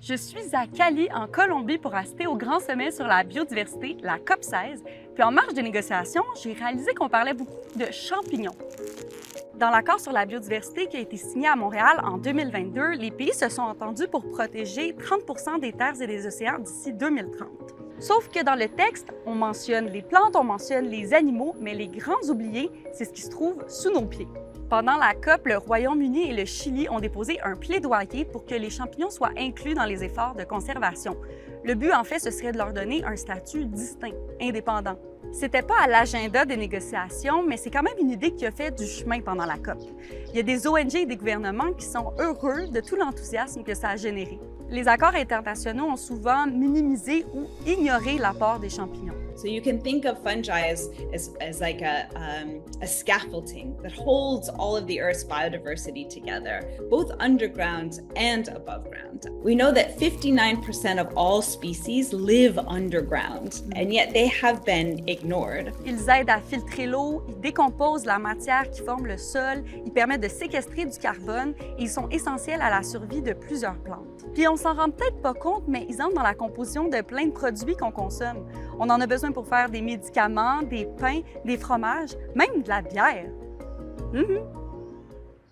Je suis à Cali, en Colombie, pour assister au grand sommet sur la biodiversité, la COP16. Puis en marge des négociations, j'ai réalisé qu'on parlait beaucoup de champignons. Dans l'accord sur la biodiversité qui a été signé à Montréal en 2022, les pays se sont entendus pour protéger 30 des terres et des océans d'ici 2030. Sauf que dans le texte, on mentionne les plantes, on mentionne les animaux, mais les grands oubliés, c'est ce qui se trouve sous nos pieds. Pendant la COP, le Royaume-Uni et le Chili ont déposé un plaidoyer pour que les champignons soient inclus dans les efforts de conservation. Le but, en fait, ce serait de leur donner un statut distinct, indépendant. C'était pas à l'agenda des négociations, mais c'est quand même une idée qui a fait du chemin pendant la COP. Il y a des ONG et des gouvernements qui sont heureux de tout l'enthousiasme que ça a généré. Les accords internationaux ont souvent minimisé ou ignoré l'apport des champignons. So you can think of fungi as like a scaffolding that holds all of the Earth's biodiversity together, both underground and above ground. We know that 59% of all species live underground, and yet they have been ignored. Ils aident à filtrer l'eau, ils décomposent la matière qui forme le sol, ils permettent de séquestrer du carbone et ils sont essentiels à la survie de plusieurs plantes. Puis on s'en rend peut-être pas compte, mais ils entrent dans la composition de plein de produits qu'on consomme. On en a besoin pour faire des médicaments, des pains, des fromages, même de la bière.